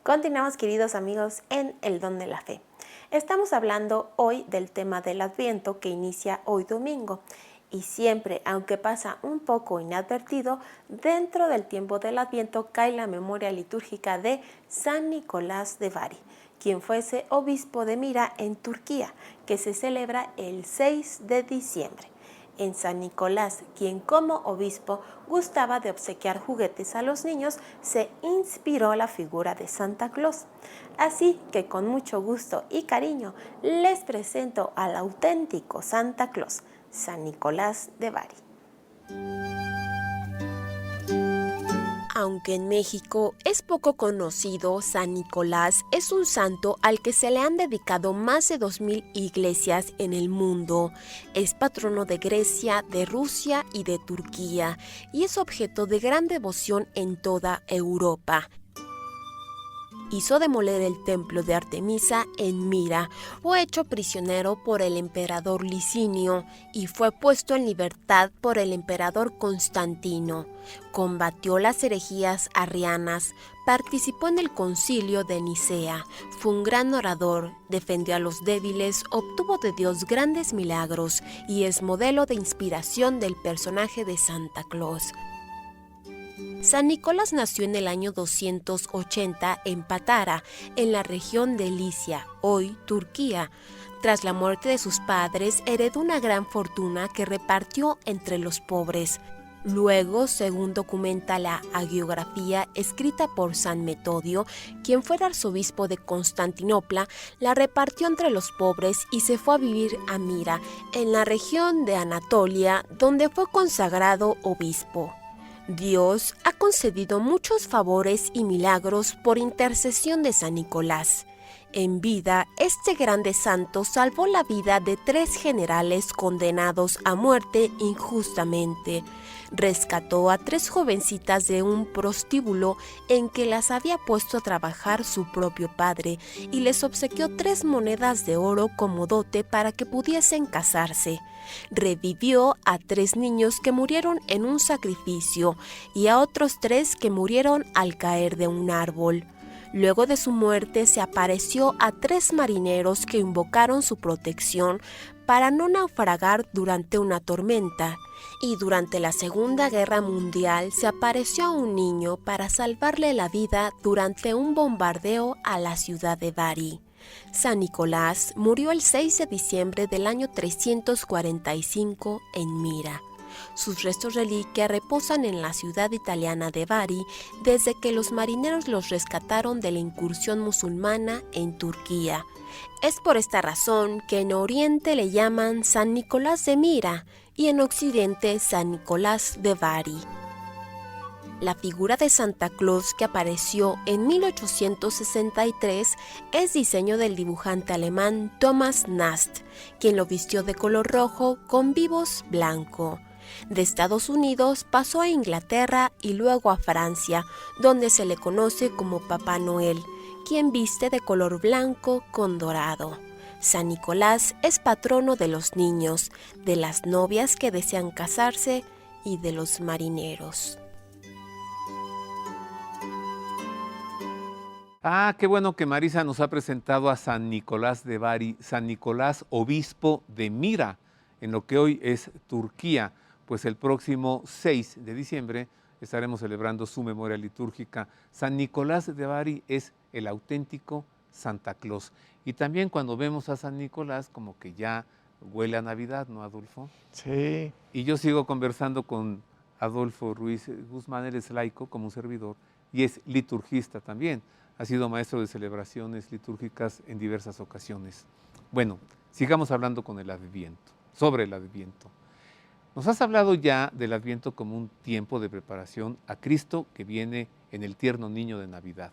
Continuamos, queridos amigos, en El Don de la Fe. Estamos hablando hoy del tema del Adviento que inicia hoy domingo. Y siempre, aunque pasa un poco inadvertido, dentro del tiempo del Adviento cae la memoria litúrgica de San Nicolás de Bari, quien fuese obispo de Mira en Turquía, que se celebra el 6 de diciembre. En San Nicolás, quien como obispo gustaba de obsequiar juguetes a los niños, se inspiró la figura de Santa Claus. Así que con mucho gusto y cariño les presento al auténtico Santa Claus, San Nicolás de Bari. Aunque en México es poco conocido, San Nicolás es un santo al que se le han dedicado más de 2000 iglesias en el mundo. Es patrono de Grecia, de Rusia y de Turquía, y es objeto de gran devoción en toda Europa. Hizo demoler el templo de Artemisa en Mira, fue hecho prisionero por el emperador Licinio y fue puesto en libertad por el emperador Constantino. Combatió las herejías arrianas, participó en el concilio de Nicea, fue un gran orador, defendió a los débiles, obtuvo de Dios grandes milagros y es modelo de inspiración del personaje de Santa Claus. San Nicolás nació en el año 280 en Patara, en la región de Licia, hoy Turquía. Tras la muerte de sus padres, heredó una gran fortuna que repartió entre los pobres. Luego, según documenta la hagiografía escrita por San Metodio, quien fue arzobispo de Constantinopla, la repartió entre los pobres y se fue a vivir a Mira, en la región de Anatolia, donde fue consagrado obispo. Dios ha concedido muchos favores y milagros por intercesión de San Nicolás. En vida, este grande santo salvó la vida de 3 generales condenados a muerte injustamente. Rescató a 3 jovencitas de un prostíbulo en que las había puesto a trabajar su propio padre y les obsequió 3 monedas de oro como dote para que pudiesen casarse. Revivió a 3 niños que murieron en un sacrificio y a otros 3 que murieron al caer de un árbol. Luego de su muerte se apareció a 3 marineros que invocaron su protección para no naufragar durante una tormenta. Y durante la Segunda Guerra Mundial se apareció a un niño para salvarle la vida durante un bombardeo a la ciudad de Bari. San Nicolás murió el 6 de diciembre del año 345 en Mira. Sus restos reliquia reposan en la ciudad italiana de Bari desde que los marineros los rescataron de la incursión musulmana en Turquía. Es por esta razón que en Oriente le llaman San Nicolás de Mira y en Occidente San Nicolás de Bari. La figura de Santa Claus que apareció en 1863 es diseño del dibujante alemán Thomas Nast, quien lo vistió de color rojo con vivos blanco. De Estados Unidos pasó a Inglaterra y luego a Francia, donde se le conoce como Papá Noel, quien viste de color blanco con dorado. San Nicolás es patrono de los niños, de las novias que desean casarse y de los marineros. Qué bueno que Marisa nos ha presentado a San Nicolás de Bari, San Nicolás, obispo de Mira, en lo que hoy es Turquía, pues el próximo 6 de diciembre estaremos celebrando su memoria litúrgica. San Nicolás de Bari es el auténtico Santa Claus. Y también cuando vemos a San Nicolás, como que ya huele a Navidad, ¿no, Adolfo? Sí. Y yo sigo conversando con Adolfo Ruiz Guzmán, él es laico como un servidor, y es liturgista también. Ha sido maestro de celebraciones litúrgicas en diversas ocasiones. Bueno, sigamos hablando con el Adviento, sobre el Adviento. Nos has hablado ya del Adviento como un tiempo de preparación a Cristo que viene en el tierno niño de Navidad.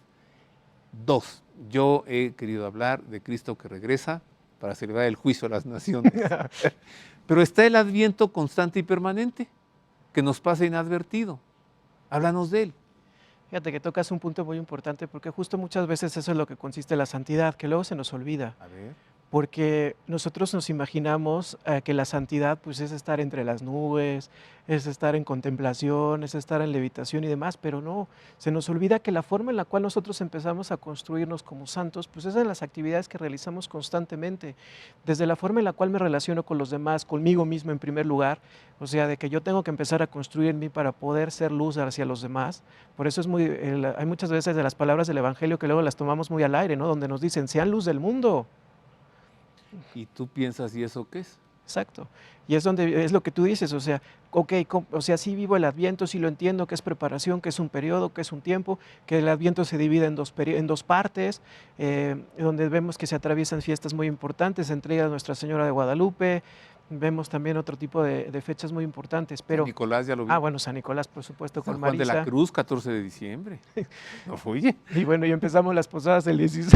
2, yo he querido hablar de Cristo que regresa para celebrar el juicio a las naciones. Pero está el Adviento constante y permanente, que nos pasa inadvertido. Háblanos de él. Fíjate que tocas un punto muy importante porque justo muchas veces eso es lo que consiste la santidad, que luego se nos olvida. A ver. porque nosotros nos imaginamos que la santidad pues es estar entre las nubes, es estar en contemplación, es estar en levitación y demás, pero no, se nos olvida que la forma en la cual nosotros empezamos a construirnos como santos, pues es en las actividades que realizamos constantemente, desde la forma en la cual me relaciono con los demás, conmigo mismo en primer lugar, o sea, de que yo tengo que empezar a construir en mí para poder ser luz hacia los demás. Por eso es hay muchas veces de las palabras del Evangelio que luego las tomamos muy al aire, ¿no? Donde nos dicen, sean luz del mundo. Y tú piensas, ¿y eso qué es? Exacto. Y es donde es lo que tú dices, o sea, ok, o sea, sí vivo el Adviento, sí lo entiendo, que es preparación, que es un periodo, que es un tiempo, que el Adviento se divide en dos partes, donde vemos que se atraviesan fiestas muy importantes, entre ellas Nuestra Señora de Guadalupe, vemos también otro tipo de fechas muy importantes, pero... San Nicolás ya lo vi. Bueno, San Nicolás, por supuesto, San con Juan Marisa. de la Cruz, 14 de diciembre. No, oye. Y bueno, y empezamos las posadas el 16.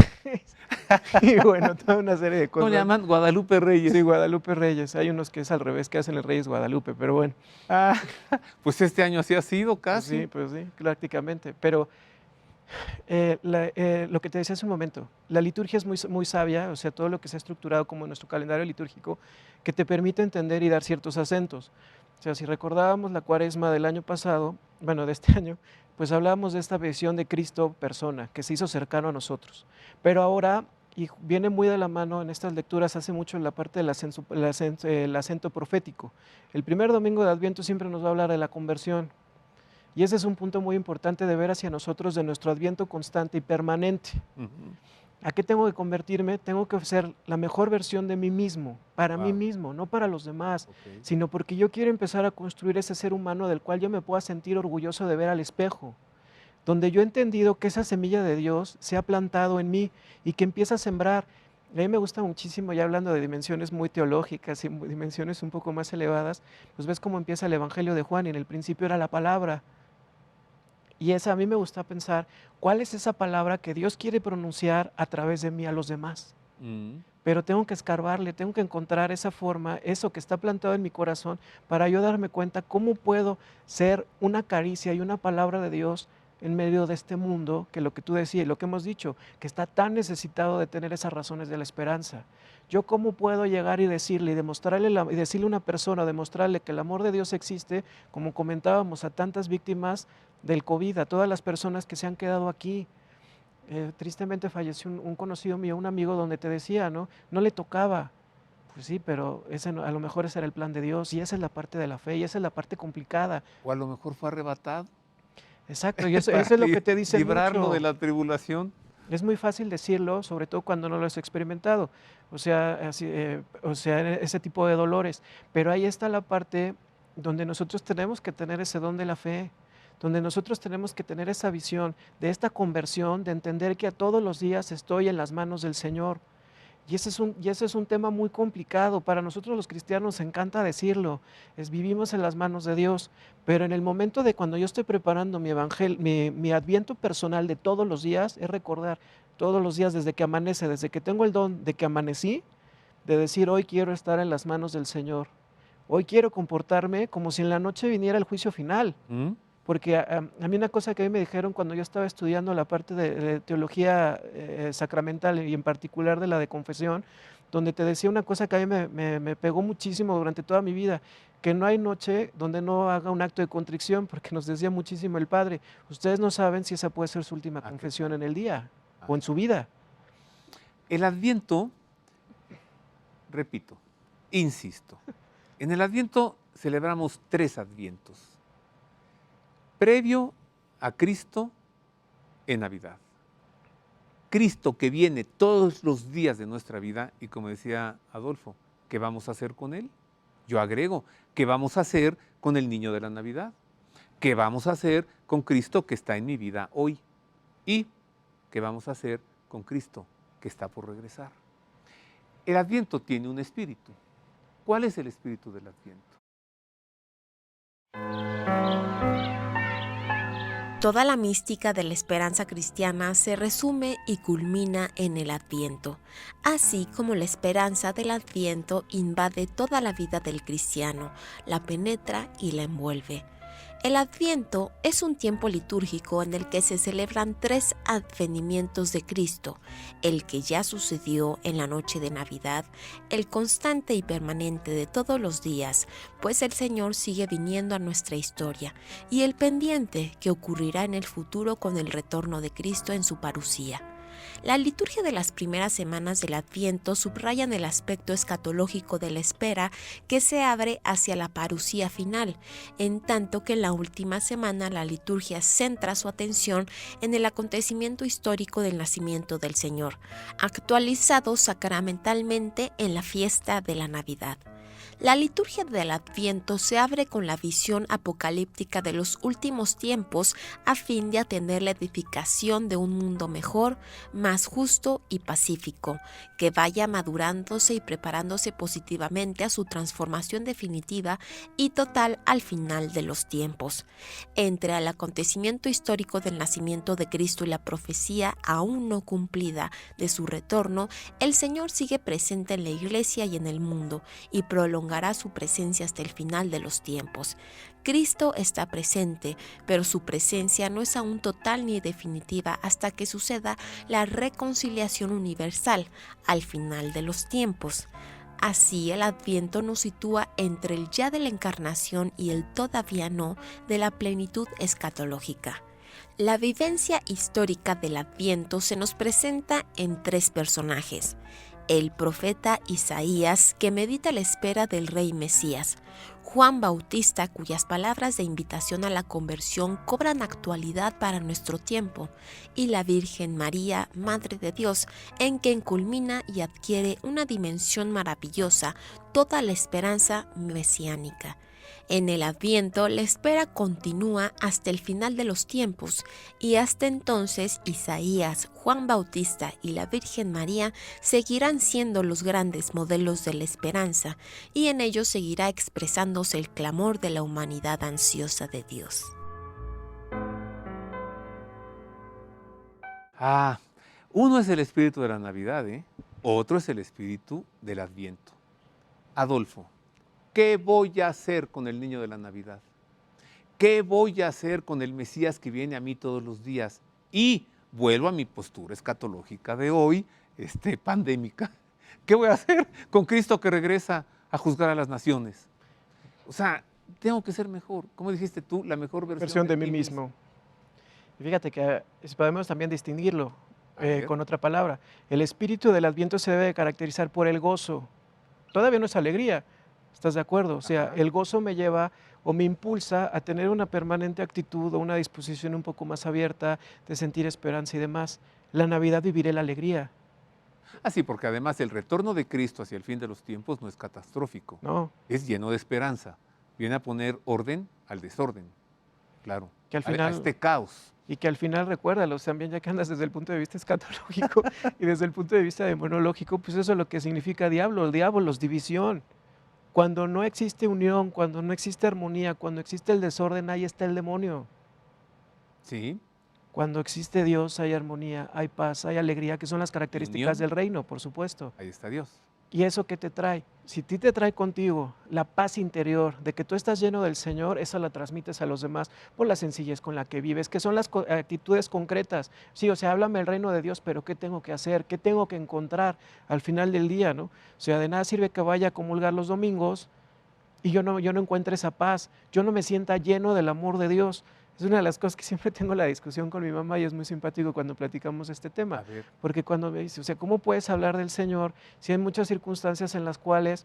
Y bueno, toda una serie de cosas. No le llaman Guadalupe Reyes. Sí, Guadalupe Reyes. Hay unos que es al revés, que hacen el Reyes Guadalupe, pero bueno. Pues este año así ha sido casi. Pues sí, prácticamente. Pero lo que te decía hace un momento, la liturgia es muy, muy sabia, o sea, todo lo que se ha estructurado como nuestro calendario litúrgico, que te permite entender y dar ciertos acentos. O sea, si recordábamos la Cuaresma del año pasado, bueno, de este año, pues hablábamos de esta visión de Cristo persona, que se hizo cercano a nosotros. Pero ahora, y viene muy de la mano en estas lecturas, hace mucho en la parte del acento profético. El primer domingo de Adviento siempre nos va a hablar de la conversión. Y ese es un punto muy importante de ver hacia nosotros, de nuestro Adviento constante y permanente. ¿A qué tengo que convertirme? Tengo que ser la mejor versión de mí mismo, para mí mismo, no para los demás, sino porque yo quiero empezar a construir ese ser humano del cual yo me pueda sentir orgulloso de ver al espejo, donde yo he entendido que esa semilla de Dios se ha plantado en mí y que empieza a sembrar. A mí me gusta muchísimo, ya hablando de dimensiones muy teológicas y dimensiones un poco más elevadas, pues ves cómo empieza el Evangelio de Juan y en el principio era la palabra. Y a mí me gusta pensar, ¿cuál es esa palabra que Dios quiere pronunciar a través de mí a los demás? Pero tengo que escarbarle, tengo que encontrar esa forma, eso que está plantado en mi corazón, para yo darme cuenta cómo puedo ser una caricia y una palabra de Dios en medio de este mundo, que lo que tú decías y lo que hemos dicho, que está tan necesitado de tener esas razones de la esperanza. Yo cómo puedo llegar y decirle, y decirle a una persona, demostrarle que el amor de Dios existe, como comentábamos, a tantas víctimas del COVID, a todas las personas que se han quedado aquí. Tristemente falleció un conocido mío, un amigo, donde te decía, no le tocaba. Pues sí, pero a lo mejor ese era el plan de Dios, y esa es la parte de la fe, y esa es la parte complicada. O a lo mejor fue arrebatado. Exacto, y eso es lo que te dicen librarlo mucho. de la tribulación. Es muy fácil decirlo, sobre todo cuando no lo has experimentado, o sea, ese tipo de dolores. Pero ahí está la parte donde nosotros tenemos que tener ese don de la fe, donde nosotros tenemos que tener esa visión de esta conversión, de entender que a todos los días estoy en las manos del Señor. Y ese es un tema muy complicado. Para nosotros los cristianos nos encanta decirlo, vivimos en las manos de Dios, pero en el momento de cuando yo estoy preparando mi Adviento personal de todos los días, es recordar todos los días desde que amanece, desde que tengo el don de que amanecí, de decir hoy quiero estar en las manos del Señor, hoy quiero comportarme como si en la noche viniera el juicio final. Porque a mí una cosa que a mí me dijeron cuando yo estaba estudiando la parte de teología sacramental y en particular de la de confesión, donde te decía una cosa que a mí me pegó muchísimo durante toda mi vida, que no hay noche donde no haga un acto de contrición, porque nos decía muchísimo el Padre, ustedes no saben si esa puede ser su última confesión en el día o en su vida. El Adviento, repito, insisto, en el Adviento celebramos 3 Advientos. Previo a Cristo en Navidad. Cristo que viene todos los días de nuestra vida y como decía Adolfo, ¿qué vamos a hacer con Él? Yo agrego, ¿qué vamos a hacer con el niño de la Navidad? ¿Qué vamos a hacer con Cristo que está en mi vida hoy? ¿Y qué vamos a hacer con Cristo que está por regresar? El Adviento tiene un espíritu. ¿Cuál es el espíritu del Adviento? Toda la mística de la esperanza cristiana se resume y culmina en el Adviento, así como la esperanza del Adviento invade toda la vida del cristiano, la penetra y la envuelve. El Adviento es un tiempo litúrgico en el que se celebran 3 advenimientos de Cristo: el que ya sucedió en la noche de Navidad, el constante y permanente de todos los días, pues el Señor sigue viniendo a nuestra historia, y el pendiente, que ocurrirá en el futuro con el retorno de Cristo en su parucía. La liturgia de las primeras semanas del Adviento subrayan el aspecto escatológico de la espera que se abre hacia la parucía final, en tanto que en la última semana la liturgia centra su atención en el acontecimiento histórico del nacimiento del Señor, actualizado sacramentalmente en la fiesta de la Navidad. La liturgia del Adviento se abre con la visión apocalíptica de los últimos tiempos a fin de atender la edificación de un mundo mejor, más justo y pacífico, que vaya madurándose y preparándose positivamente a su transformación definitiva y total al final de los tiempos. Entre el acontecimiento histórico del nacimiento de Cristo y la profecía aún no cumplida de su retorno, el Señor sigue presente en la Iglesia y en el mundo, y prolongará su presencia hasta el final de los tiempos. Cristo está presente, pero su presencia no es aún total ni definitiva hasta que suceda la reconciliación universal al final de los tiempos. Así, el Adviento nos sitúa entre el ya de la encarnación y el todavía no de la plenitud escatológica. La vivencia histórica del Adviento se nos presenta en 3 personajes: el profeta Isaías, que medita la espera del rey Mesías; Juan Bautista, cuyas palabras de invitación a la conversión cobran actualidad para nuestro tiempo; y la Virgen María, Madre de Dios, en quien culmina y adquiere una dimensión maravillosa toda la esperanza mesiánica. En el Adviento, la espera continúa hasta el final de los tiempos, y hasta entonces Isaías, Juan Bautista y la Virgen María seguirán siendo los grandes modelos de la esperanza, y en ellos seguirá expresándose el clamor de la humanidad ansiosa de Dios. Uno es el espíritu de la Navidad, otro es el espíritu del Adviento. Adolfo, ¿qué voy a hacer con el niño de la Navidad? ¿Qué voy a hacer con el Mesías que viene a mí todos los días? Y vuelvo a mi postura escatológica de hoy, pandémica. ¿Qué voy a hacer con Cristo que regresa a juzgar a las naciones? O sea, tengo que ser mejor. ¿Cómo dijiste tú? La mejor versión de mí mismo. Y fíjate que podemos también distinguirlo con otra palabra. El espíritu del Adviento se debe caracterizar por el gozo. Todavía no es alegría. ¿Estás de acuerdo? O sea, el gozo me lleva o me impulsa a tener una permanente actitud o una disposición un poco más abierta de sentir esperanza y demás. La Navidad viviré la alegría. Así, porque además el retorno de Cristo hacia el fin de los tiempos no es catastrófico. No. Es lleno de esperanza. Viene a poner orden al desorden. Claro. Que al final, a este caos. Y que al final, recuérdalo, también ya que andas desde el punto de vista escatológico y desde el punto de vista demonológico, pues eso es lo que significa diablo. El diablo es división. Cuando no existe unión, cuando no existe armonía, cuando existe el desorden, ahí está el demonio. Sí. Cuando existe Dios, hay armonía, hay paz, hay alegría, que son las características del reino, por supuesto. Ahí está Dios. ¿Y eso qué te trae? Si a ti te trae contigo la paz interior de que tú estás lleno del Señor, esa la transmites a los demás por la sencillez con la que vives, que son las actitudes concretas. Sí, o sea, háblame del reino de Dios, pero ¿qué tengo que hacer? ¿Qué tengo que encontrar al final del día, no? O sea, de nada sirve que vaya a comulgar los domingos y yo no encuentre esa paz, yo no me sienta lleno del amor de Dios. Es una de las cosas que siempre tengo la discusión con mi mamá y es muy simpático cuando platicamos este tema. Porque cuando me dice, o sea, ¿cómo puedes hablar del Señor si hay muchas circunstancias en las cuales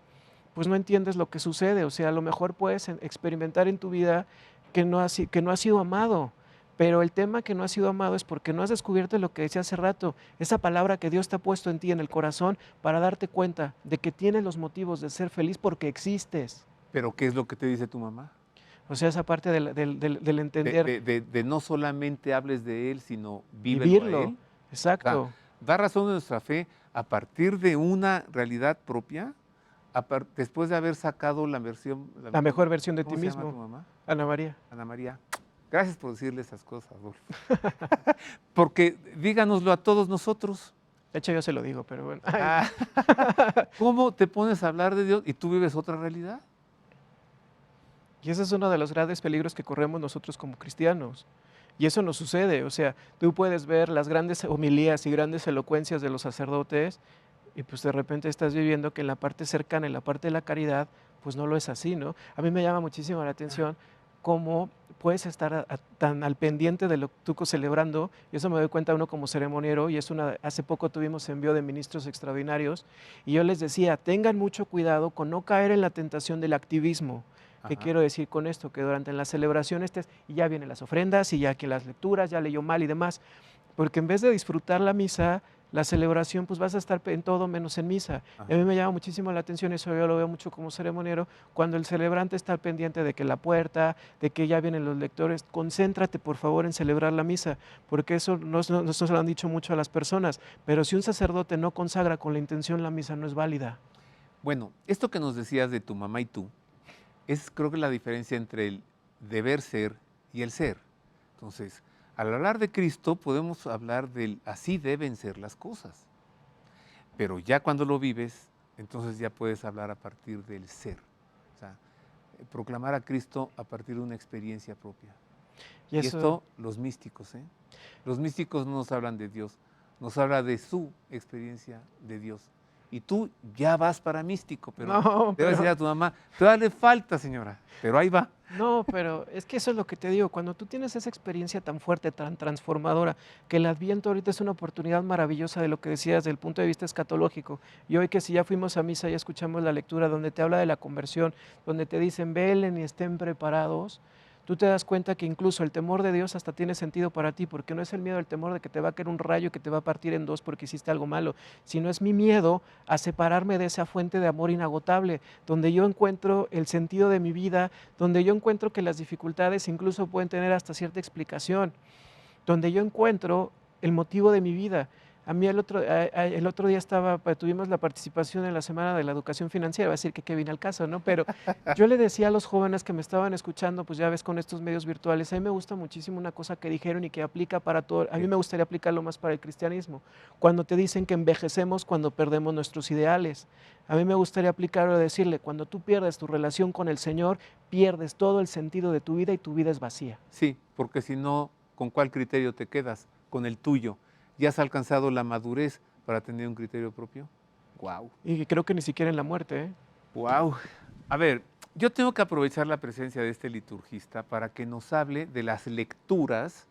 pues no entiendes lo que sucede? O sea, a lo mejor puedes experimentar en tu vida que no has sido amado, pero el tema que no has sido amado es porque no has descubierto lo que decía hace rato, esa palabra que Dios te ha puesto en ti, en el corazón, para darte cuenta de que tienes los motivos de ser feliz porque existes. ¿Pero qué es lo que te dice tu mamá? O sea, esa parte del entender. De no solamente hables de Él, sino vivirlo. A Él. Exacto. O sea, da razón de nuestra fe a partir de una realidad propia, después de haber sacado la mejor versión de ti mismo. ¿Cómo se llama tu mamá? Ana María. Ana María. Gracias por decirle esas cosas, Adolfo. Porque díganoslo a todos nosotros. De hecho, yo se lo digo, pero bueno. ¿Cómo te pones a hablar de Dios y tú vives otra realidad? Y ese es uno de los grandes peligros que corremos nosotros como cristianos. Y eso nos sucede, o sea, tú puedes ver las grandes homilías y grandes elocuencias de los sacerdotes y pues de repente estás viviendo que en la parte cercana, en la parte de la caridad, pues no lo es así, ¿no? A mí me llama muchísimo la atención cómo puedes estar tan al pendiente de lo que tú celebrando, y eso me doy cuenta uno como ceremoniero, y hace poco tuvimos envío de ministros extraordinarios, y yo les decía, tengan mucho cuidado con no caer en la tentación del activismo. ¿Qué Ajá. quiero decir con esto? Que durante las celebraciones y ya vienen las ofrendas, y ya que las lecturas, ya leyó mal y demás, porque en vez de disfrutar la misa, la celebración, pues vas a estar en todo menos en misa. Y a mí Ajá. me llama muchísimo la atención, eso yo lo veo mucho como ceremoniero, cuando el celebrante está al pendiente de que la puerta, de que ya vienen los lectores, concéntrate por favor en celebrar la misa, porque eso no se lo han dicho mucho a las personas, pero si un sacerdote no consagra con la intención la misa no es válida. Bueno, esto que nos decías de tu mamá y tú, es creo que la diferencia entre el deber ser y el ser. Entonces, al hablar de Cristo podemos hablar del así deben ser las cosas, pero ya cuando lo vives, entonces ya puedes hablar a partir del ser. O sea, proclamar a Cristo a partir de una experiencia propia. Y Y eso, esto los místicos, ¿eh? Los místicos no nos hablan de Dios, nos habla de su experiencia de Dios. Y tú ya vas para místico, pero no, le vas a decir pero a tu mamá, todavía le falta, señora, pero ahí va. no, pero es que eso es lo que te digo, cuando tú tienes esa experiencia tan fuerte, tan transformadora, que el Adviento ahorita es una oportunidad maravillosa de lo que decías desde el punto de vista escatológico, y hoy que si ya fuimos a misa, ya escuchamos la lectura donde te habla de la conversión, donde te dicen velen y estén preparados, tú te das cuenta que incluso el temor de Dios hasta tiene sentido para ti, porque no es el miedo, el temor de que te va a caer un rayo que te va a partir en dos porque hiciste algo malo, sino es mi miedo a separarme de esa fuente de amor inagotable, donde yo encuentro el sentido de mi vida, donde yo encuentro que las dificultades incluso pueden tener hasta cierta explicación, donde yo encuentro el motivo de mi vida. A mí el otro día tuvimos la participación en la Semana de la Educación Financiera, va a decir que vine al caso, ¿no? Pero yo le decía a los jóvenes que me estaban escuchando, pues ya ves con estos medios virtuales, a mí me gusta muchísimo una cosa que dijeron y que aplica para todo, a mí Sí. me gustaría aplicarlo más para el cristianismo, cuando te dicen que envejecemos cuando perdemos nuestros ideales. A mí me gustaría aplicarlo, decirle, cuando tú pierdes tu relación con el Señor, pierdes todo el sentido de tu vida y tu vida es vacía. Sí, porque si no, ¿con cuál criterio te quedas? Con el tuyo. ¿Ya has alcanzado la madurez para tener un criterio propio? Wow. Y creo que ni siquiera en la muerte, ¿eh? Wow. A ver, yo tengo que aprovechar la presencia de este liturgista para que nos hable de las lecturas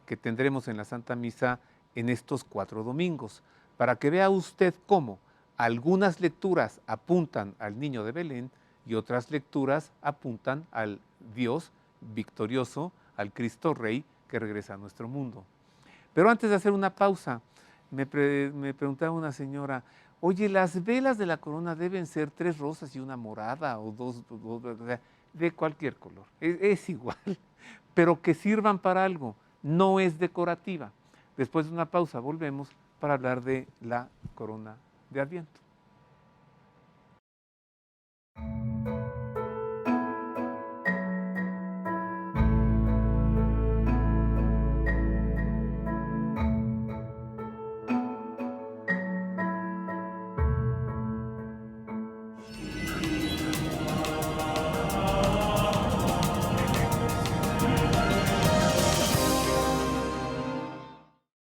que tendremos en la Santa Misa en estos 4 domingos, para que vea usted cómo algunas lecturas apuntan al niño de Belén y otras lecturas apuntan al Dios victorioso, al Cristo Rey que regresa a nuestro mundo. Pero antes de hacer una pausa, me preguntaba una señora, oye, ¿las velas de la corona deben ser 3 rosas y una morada o dos, o sea, de cualquier color? Es igual, pero que sirvan para algo, no es decorativa. Después de una pausa volvemos para hablar de la corona de Adviento.